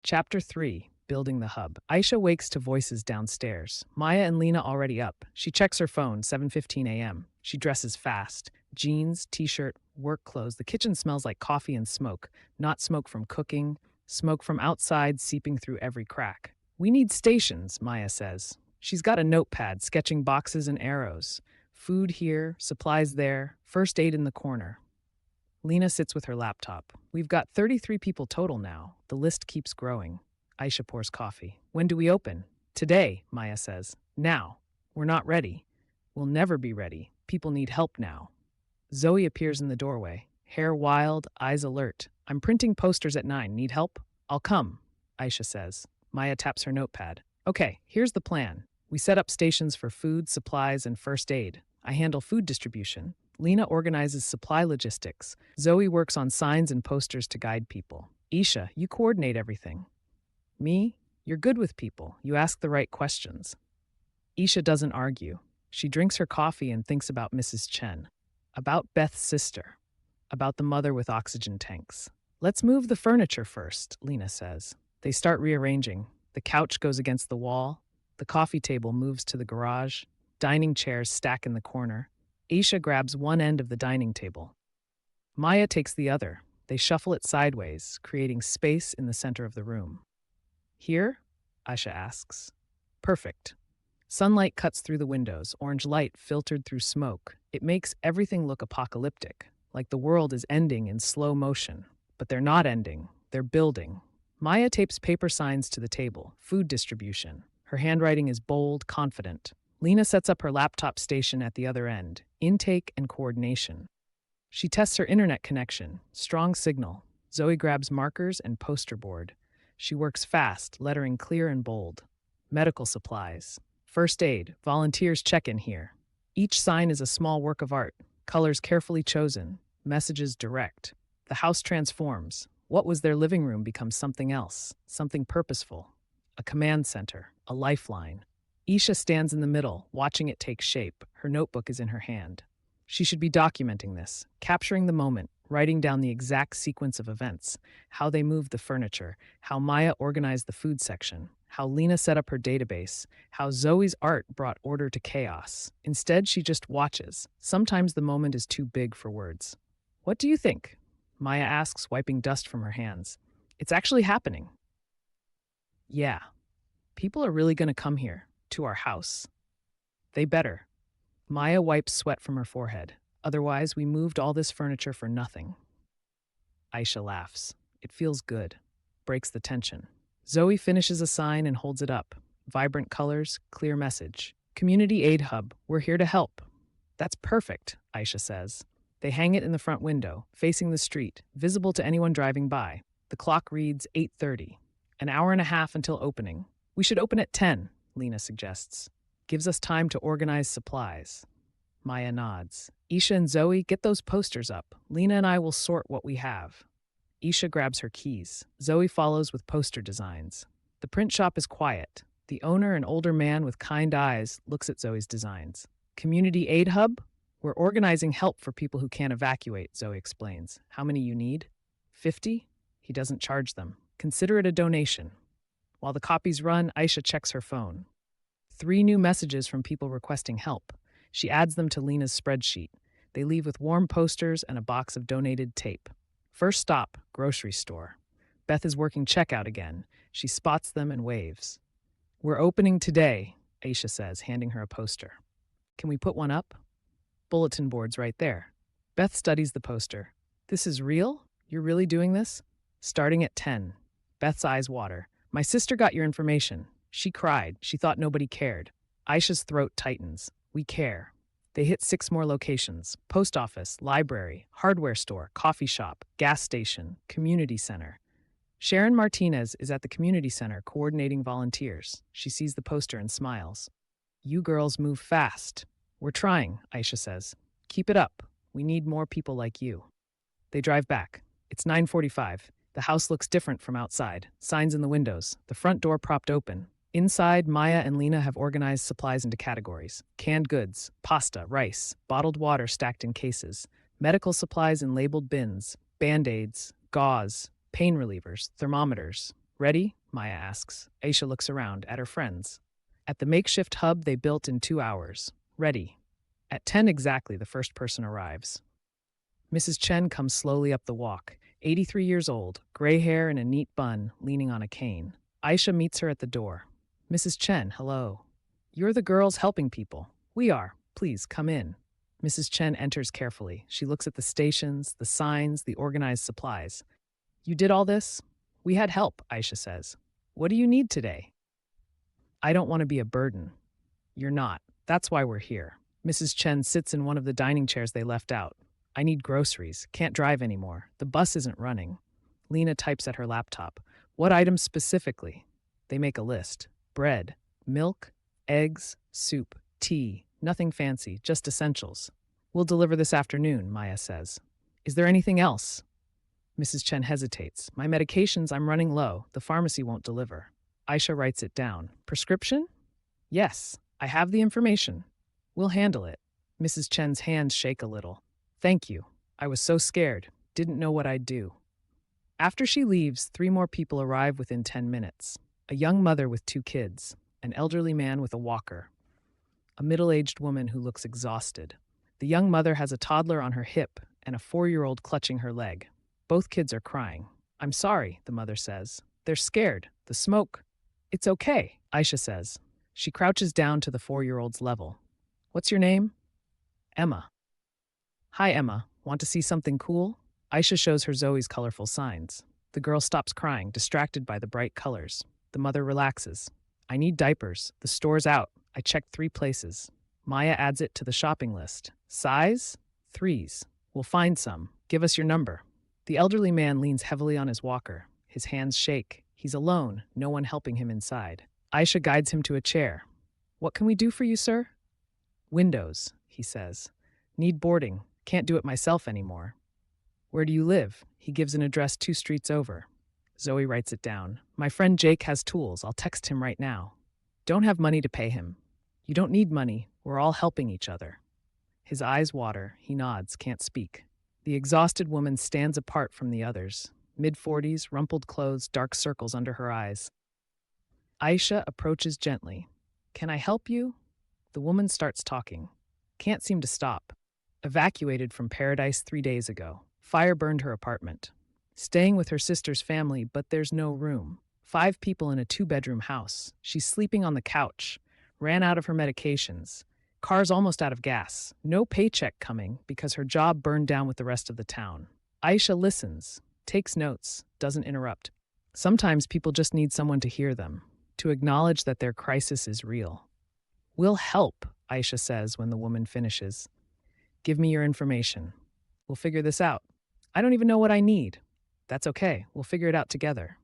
Chapter 3, Building the Hub. Aisha wakes to voices downstairs. Maya and Lena already up. She checks her phone, 7:15 a.m. She dresses fast. Jeans, t-shirt, work clothes. The kitchen smells like coffee and smoke. Not smoke from cooking, smoke from outside seeping through every crack. We need stations, Maya says. She's got a notepad, sketching boxes and arrows. Food here, supplies there, first aid in the corner. Lena sits with her laptop. We've got 33 people total now. The list keeps growing. Aisha pours coffee. When do we open? Today, Maya says. Now. We're not ready. We'll never be ready. People need help now. Zoe appears in the doorway. Hair wild, eyes alert. I'm printing posters at 9. Need help? I'll come, Aisha says. Maya taps her notepad. Okay, here's the plan. We set up stations for food, supplies, and first aid. I handle food distribution. Lena organizes supply logistics. Zoe works on signs and posters to guide people. Isha, you coordinate everything. Me? You're good with people. You ask the right questions. Isha doesn't argue. She drinks her coffee and thinks about Mrs. Chen. About Beth's sister. About the mother with oxygen tanks. Let's move the furniture first, Lena says. They start rearranging. The couch goes against the wall. The coffee table moves to the garage. Dining chairs stack in the corner. Aisha grabs one end of the dining table. Maya takes the other. They shuffle it sideways, creating space in the center of the room. Here? Aisha asks. Perfect. Sunlight cuts through the windows, orange light filtered through smoke. It makes everything look apocalyptic, like the world is ending in slow motion. But they're not ending. They're building. Maya tapes paper signs to the table, food distribution. Her handwriting is bold, confident. Lena sets up her laptop station at the other end, intake and coordination. She tests her internet connection, strong signal. Zoe grabs markers and poster board. She works fast, lettering clear and bold. Medical supplies. First aid, volunteers check in here. Each sign is a small work of art, colors carefully chosen, messages direct. The house transforms. What was their living room becomes something else, something purposeful. A command center, a lifeline. Isha stands in the middle, watching it take shape. Her notebook is in her hand. She should be documenting this, capturing the moment, writing down the exact sequence of events, how they moved the furniture, how Maya organized the food section, how Lena set up her database, how Zoe's art brought order to chaos. Instead, she just watches. Sometimes the moment is too big for words. What do you think? Maya asks, wiping dust from her hands. It's actually happening. Yeah. People are really going to come here. To our house. They better. Maya wipes sweat from her forehead. Otherwise, we moved all this furniture for nothing. Aisha laughs. It feels good. Breaks the tension. Zoe finishes a sign and holds it up. Vibrant colors, clear message. Community Aid Hub, we're here to help. That's perfect, Aisha says. They hang it in the front window, facing the street, visible to anyone driving by. The clock reads 8:30. An hour and a half until opening. We should open at 10. Lena suggests. Gives us time to organize supplies. Maya nods. Isha and Zoe, get those posters up. Lena and I will sort what we have. Isha grabs her keys. Zoe follows with poster designs. The print shop is quiet. The owner, an older man with kind eyes, looks at Zoe's designs. Community Aid Hub? We're organizing help for people who can't evacuate, Zoe explains. How many you need? 50? He doesn't charge them. Consider it a donation. While the copies run, Aisha checks her phone. 3 new messages from people requesting help. She adds them to Lena's spreadsheet. They leave with warm posters and a box of donated tape. First stop, grocery store. Beth is working checkout again. She spots them and waves. We're opening today, Aisha says, handing her a poster. Can we put one up? Bulletin board's right there. Beth studies the poster. This is real? You're really doing this? Starting at 10. Beth's eyes water. My sister got your information. She cried. She thought nobody cared. Aisha's throat tightens. We care. They hit 6 more locations. Post office, library, hardware store, coffee shop, gas station, community center. Sharon Martinez is at the community center coordinating volunteers. She sees the poster and smiles. You girls move fast. We're trying, Aisha says. Keep it up. We need more people like you. They drive back. It's 9:45. The house looks different from outside. Signs in the windows. The front door propped open. Inside, Maya and Lena have organized supplies into categories. Canned goods, pasta, rice, bottled water stacked in cases, medical supplies in labeled bins, Band-Aids, gauze, pain relievers, thermometers. Ready? Maya asks. Aisha looks around at her friends. At the makeshift hub they built in 2 hours. Ready. At 10 exactly, the first person arrives. Mrs. Chen comes slowly up the walk, 83 years old, gray hair and a neat bun, leaning on a cane. Aisha meets her at the door. Mrs. Chen, hello. You're the girls helping people. We are. Please, come in. Mrs. Chen enters carefully. She looks at the stations, the signs, the organized supplies. You did all this? We had help, Aisha says. What do you need today? I don't want to be a burden. You're not. That's why we're here. Mrs. Chen sits in one of the dining chairs they left out. I need groceries. Can't drive anymore. The bus isn't running. Lena types at her laptop. What items specifically? They make a list. Bread, milk, eggs, soup, tea. Nothing fancy, just essentials. We'll deliver this afternoon, Maya says. Is there anything else? Mrs. Chen hesitates. My medications, I'm running low. The pharmacy won't deliver. Aisha writes it down. Prescription? Yes, I have the information. We'll handle it. Mrs. Chen's hands shake a little. Thank you. I was so scared. Didn't know what I'd do. After she leaves, 3 more people arrive within 10 minutes. A young mother with 2 kids, an elderly man with a walker, a middle-aged woman who looks exhausted. The young mother has a toddler on her hip and a 4-year-old clutching her leg. Both kids are crying. I'm sorry, the mother says. They're scared. The smoke. It's okay, Aisha says. She crouches down to the 4-year-old's level. What's your name? Emma. Hi, Emma. Want to see something cool? Aisha shows her Zoe's colorful signs. The girl stops crying, distracted by the bright colors. The mother relaxes. I need diapers. The store's out. I checked 3 places. Maya adds it to the shopping list. Size? 3s. We'll find some. Give us your number. The elderly man leans heavily on his walker. His hands shake. He's alone, no one helping him inside. Aisha guides him to a chair. What can we do for you, sir? Windows, he says. Need boarding. Can't do it myself anymore. Where do you live? He gives an address 2 streets over. Zoe writes it down. My friend Jake has tools. I'll text him right now. Don't have money to pay him. You don't need money. We're all helping each other. His eyes water. He nods, can't speak. The exhausted woman stands apart from the others. Mid-40s, rumpled clothes, dark circles under her eyes. Aisha approaches gently. Can I help you? The woman starts talking. Can't seem to stop. Evacuated from Paradise 3 days ago. Fire burned her apartment. Staying with her sister's family, but there's no room. 5 people in a 2-bedroom house. She's sleeping on the couch. Ran out of her medications. Car's almost out of gas. No paycheck coming because her job burned down with the rest of the town. Aisha listens, takes notes, doesn't interrupt. Sometimes people just need someone to hear them, to acknowledge that their crisis is real. We'll help, Aisha says when the woman finishes. Give me your information. We'll figure this out. I don't even know what I need. That's okay. We'll figure it out together.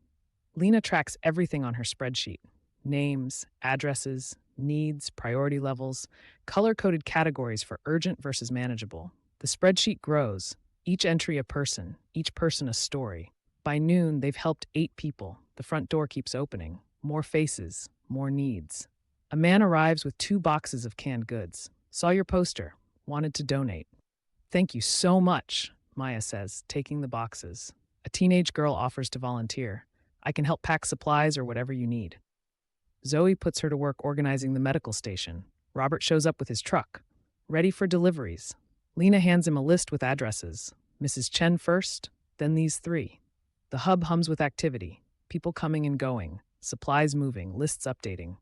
Lena tracks everything on her spreadsheet. Names, addresses, needs, priority levels, color-coded categories for urgent versus manageable. The spreadsheet grows, each entry a person, each person a story. By noon, they've helped 8 people. The front door keeps opening. More faces, more needs. A man arrives with 2 boxes of canned goods. Saw your poster. Wanted to donate. Thank you so much, Maya says, taking the boxes. A teenage girl offers to volunteer. I can help pack supplies or whatever you need. Zoe puts her to work organizing the medical station. Robert shows up with his truck, ready for deliveries. Lena hands him a list with addresses. Mrs. Chen first, then these 3. The hub hums with activity. People coming and going. Supplies moving, lists updating.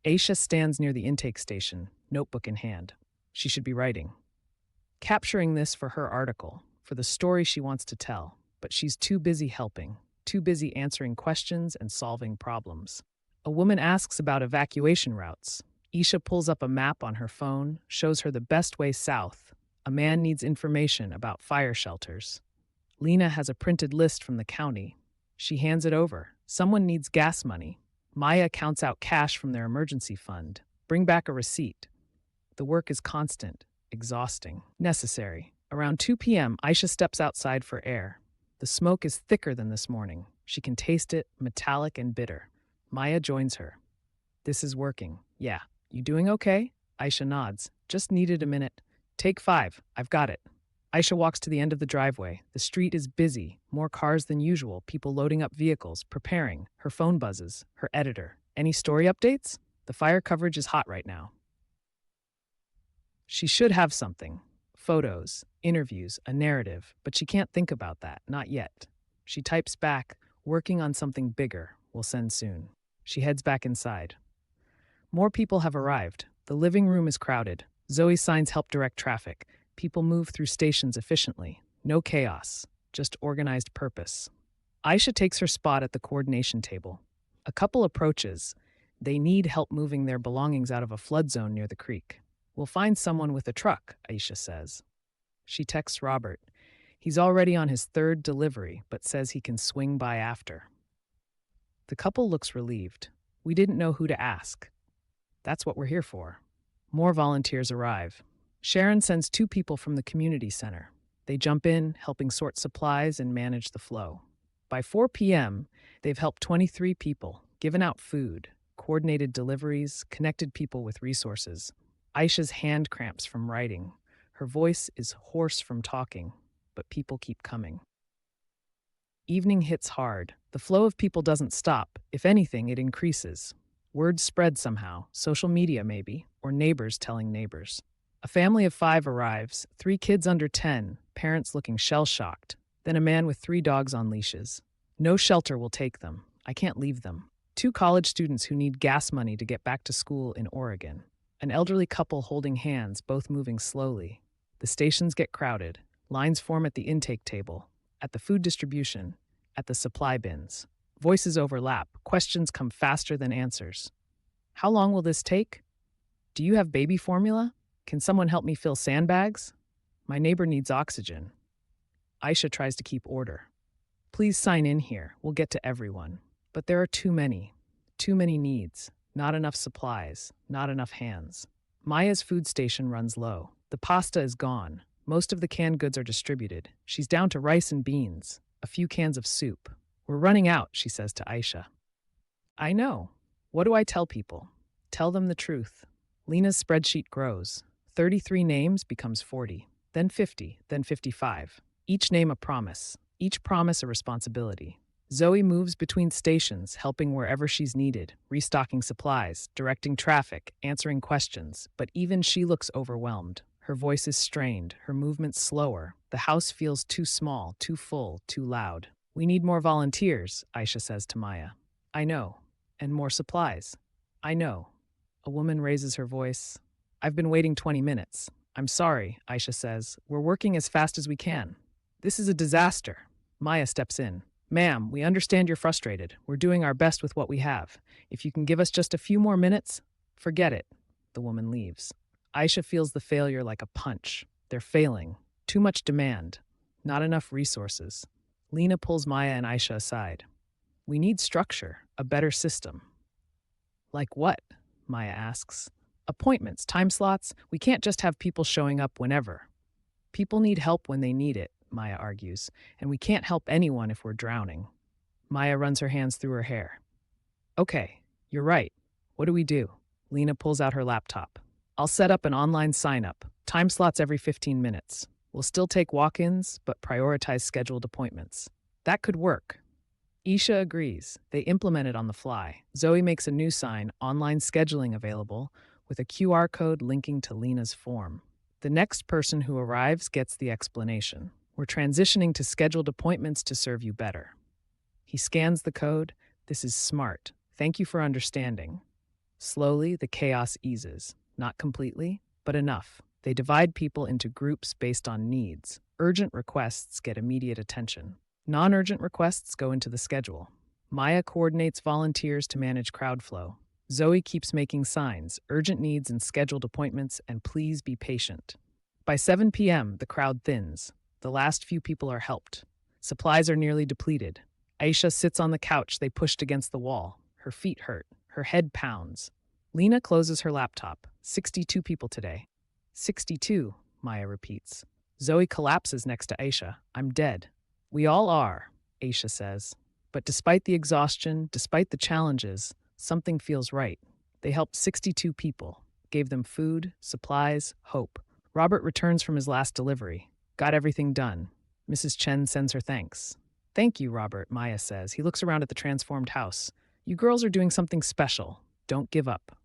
Aisha stands near the intake station, notebook in hand. She should be writing. Capturing this for her article, for the story she wants to tell, but she's too busy helping, too busy answering questions and solving problems. A woman asks about evacuation routes. Aisha pulls up a map on her phone, shows her the best way south. A man needs information about fire shelters. Lena has a printed list from the county. She hands it over. Someone needs gas money. Maya counts out cash from their emergency fund. Bring back a receipt. The work is constant, exhausting, necessary. Around 2 p.m., Aisha steps outside for air. The smoke is thicker than this morning. She can taste it, metallic and bitter. Maya joins her. This is working. Yeah. You doing okay? Aisha nods. Just needed a minute. Take 5. I've got it. Aisha walks to the end of the driveway. The street is busy, more cars than usual, people loading up vehicles, preparing. Her phone buzzes. Her editor. Any story updates? The fire coverage is hot right now. She should have something. Photos, interviews, a narrative, but she can't think about that, not yet. She types back, working on something bigger, will send soon. She heads back inside. More people have arrived. The living room is crowded. Zoe's signs help direct traffic. People move through stations efficiently. No chaos, just organized purpose. Aisha takes her spot at the coordination table. A couple approaches. They need help moving their belongings out of a flood zone near the creek. We'll find someone with a truck, Aisha says. She texts Robert. He's already on his third delivery, but says he can swing by after. The couple looks relieved. We didn't know who to ask. That's what we're here for. More volunteers arrive. Sharon sends 2 people from the community center. They jump in, helping sort supplies and manage the flow. By 4 p.m., they've helped 23 people, given out food, coordinated deliveries, connected people with resources. Aisha's hand cramps from writing. Her voice is hoarse from talking, but people keep coming. Evening hits hard. The flow of people doesn't stop. If anything, it increases. Word spread somehow, social media maybe, or neighbors telling neighbors. A family of 5 arrives, 3 kids under 10, parents looking shell-shocked, then a man with 3 dogs on leashes. No shelter will take them. I can't leave them. 2 college students who need gas money to get back to school in Oregon. An elderly couple holding hands, both moving slowly. The stations get crowded. Lines form at the intake table, at the food distribution, at the supply bins. Voices overlap. Questions come faster than answers. How long will this take? Do you have baby formula? Can someone help me fill sandbags? My neighbor needs oxygen. Aisha tries to keep order. Please sign in here. We'll get to everyone. But there are too many needs. Not enough supplies, not enough hands. Maya's food station runs low. The pasta is gone. Most of the canned goods are distributed. She's down to rice and beans, a few cans of soup. We're running out, she says to Aisha. I know. What do I tell people? Tell them the truth. Lena's spreadsheet grows. 33 names becomes 40, then 50, then 55. Each name a promise, each promise a responsibility. Zoe moves between stations, helping wherever she's needed, restocking supplies, directing traffic, answering questions, but even she looks overwhelmed. Her voice is strained, her movements slower. The house feels too small, too full, too loud. We need more volunteers, Aisha says to Maya. I know. And more supplies. I know. A woman raises her voice. I've been waiting 20 minutes. I'm sorry, Aisha says. We're working as fast as we can. This is a disaster. Maya steps in. Ma'am, we understand you're frustrated. We're doing our best with what we have. If you can give us just a few more minutes, forget it. The woman leaves. Aisha feels the failure like a punch. They're failing. Too much demand. Not enough resources. Lena pulls Maya and Aisha aside. We need structure, a better system. Like what? Maya asks. Appointments, time slots. We can't just have people showing up whenever. People need help when they need it, Maya argues, and we can't help anyone if we're drowning. Maya runs her hands through her hair. Okay, you're right. What do we do? Lena pulls out her laptop. I'll set up an online sign-up. Time slots every 15 minutes. We'll still take walk-ins, but prioritize scheduled appointments. That could work. Isha agrees. They implement it on the fly. Zoe makes a new sign, online scheduling available, with a QR code linking to Lena's form. The next person who arrives gets the explanation. We're transitioning to scheduled appointments to serve you better. He scans the code. This is smart. Thank you for understanding. Slowly, the chaos eases. Not completely, but enough. They divide people into groups based on needs. Urgent requests get immediate attention. Non-urgent requests go into the schedule. Maya coordinates volunteers to manage crowd flow. Zoe keeps making signs, urgent needs and scheduled appointments, and please be patient. By 7 p.m., the crowd thins. The last few people are helped. Supplies are nearly depleted. Aisha sits on the couch they pushed against the wall. Her feet hurt. Her head pounds. Lena closes her laptop. 62 people today. 62, Maya repeats. Zoe collapses next to Aisha. I'm dead. We all are, Aisha says. But despite the exhaustion, despite the challenges, something feels right. They helped 62 people, gave them food, supplies, hope. Robert returns from his last delivery. Got everything done. Mrs. Chen sends her thanks. Thank you, Robert, Maya says. He looks around at the transformed house. You girls are doing something special. Don't give up.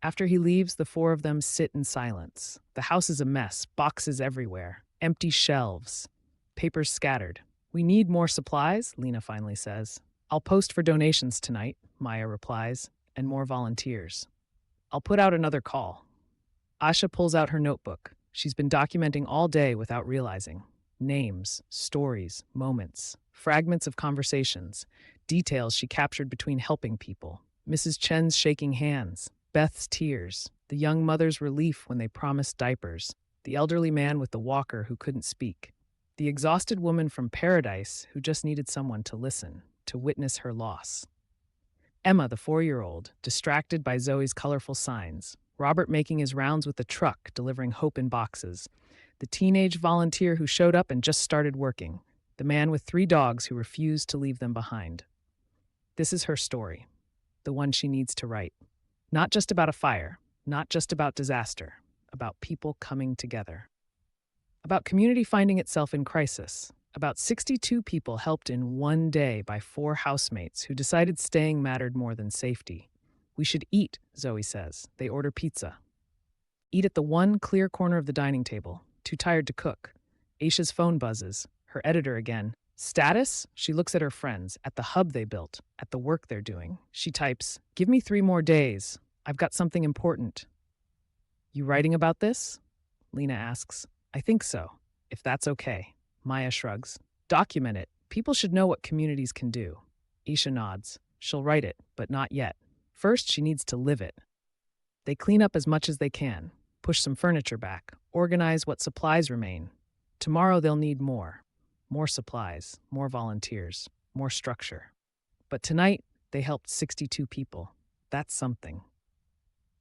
After he leaves, the four of them sit in silence. The house is a mess, boxes everywhere, empty shelves, papers scattered. We need more supplies, Lena finally says. I'll post for donations tonight, Maya replies, and more volunteers. I'll put out another call. Asha pulls out her notebook. She's been documenting all day without realizing. Names, stories, moments, fragments of conversations, details she captured between helping people. Mrs. Chen's shaking hands, Beth's tears, the young mother's relief when they promised diapers, the elderly man with the walker who couldn't speak, the exhausted woman from Paradise who just needed someone to listen, to witness her loss. Emma, the 4-year-old, distracted by Zoe's colorful signs, Robert making his rounds with the truck, delivering hope in boxes, the teenage volunteer who showed up and just started working, the man with 3 dogs who refused to leave them behind. This is her story, the one she needs to write. Not just about a fire, not just about disaster, about people coming together. About community finding itself in crisis. About 62 people helped in one day by 4 housemates who decided staying mattered more than safety. We should eat, Zoe says. They order pizza. Eat at the one clear corner of the dining table. Too tired to cook. Aisha's phone buzzes. Her editor again. Status? She looks at her friends, at the hub they built, at the work they're doing. She types, "Give me 3 more days. I've got something important." You writing about this? Lena asks. I think so, if that's okay. Maya shrugs. Document it. People should know what communities can do. Aisha nods. She'll write it, but not yet. First, she needs to live it. They clean up as much as they can, push some furniture back, organize what supplies remain. Tomorrow they'll need more. More supplies, more volunteers, more structure. But tonight, they helped 62 people. That's something.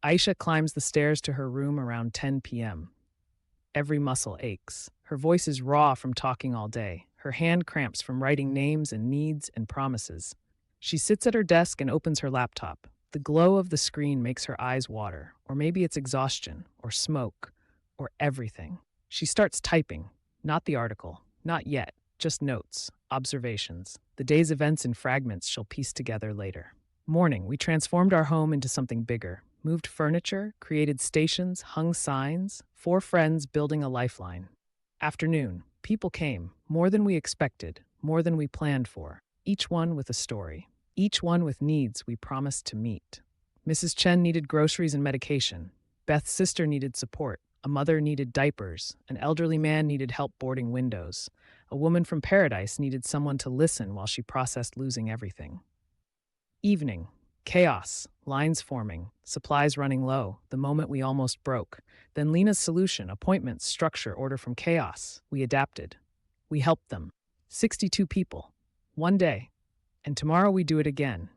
Aisha climbs the stairs to her room around 10 p.m. Every muscle aches. Her voice is raw from talking all day. Her hand cramps from writing names and needs and promises. She sits at her desk and opens her laptop. The glow of the screen makes her eyes water, or maybe it's exhaustion, or smoke, or everything. She starts typing, not the article, not yet, just notes, observations, the day's events in fragments she'll piece together later. Morning, we transformed our home into something bigger, moved furniture, created stations, hung signs, 4 friends building a lifeline. Afternoon, people came, more than we expected, more than we planned for, each one with a story. Each one with needs we promised to meet. Mrs. Chen needed groceries and medication. Beth's sister needed support. A mother needed diapers. An elderly man needed help boarding windows. A woman from Paradise needed someone to listen while she processed losing everything. Evening. Chaos. Lines forming. Supplies running low. The moment we almost broke. Then Lena's solution, appointments, structure, order from chaos. We adapted. We helped them. 62 people. One day. And tomorrow we do it again.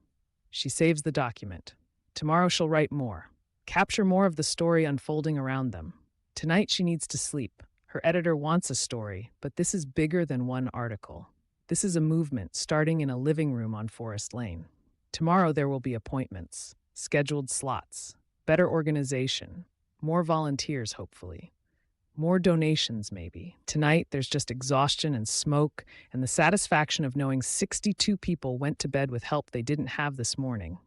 She saves the document. Tomorrow she'll write more. Capture more of the story unfolding around them. Tonight she needs to sleep. Her editor wants a story, but this is bigger than one article. This is a movement starting in a living room on Forest Lane. Tomorrow there will be appointments, scheduled slots, better organization, more volunteers hopefully. More donations, maybe. Tonight, there's just exhaustion and smoke and the satisfaction of knowing 62 people went to bed with help they didn't have this morning.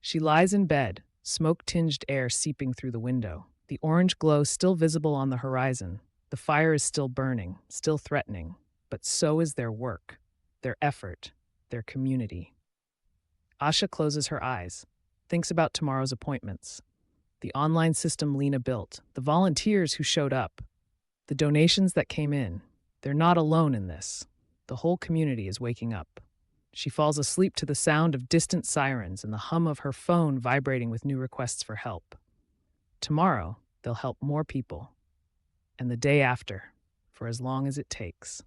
She lies in bed, smoke-tinged air seeping through the window, the orange glow still visible on the horizon. The fire is still burning, still threatening, but so is their work, their effort, their community. Asha closes her eyes, thinks about tomorrow's appointments. The online system Lena built, the volunteers who showed up, the donations that came in. They're not alone in this. The whole community is waking up. She falls asleep to the sound of distant sirens and the hum of her phone vibrating with new requests for help. Tomorrow, they'll help more people. And the day after, for as long as it takes.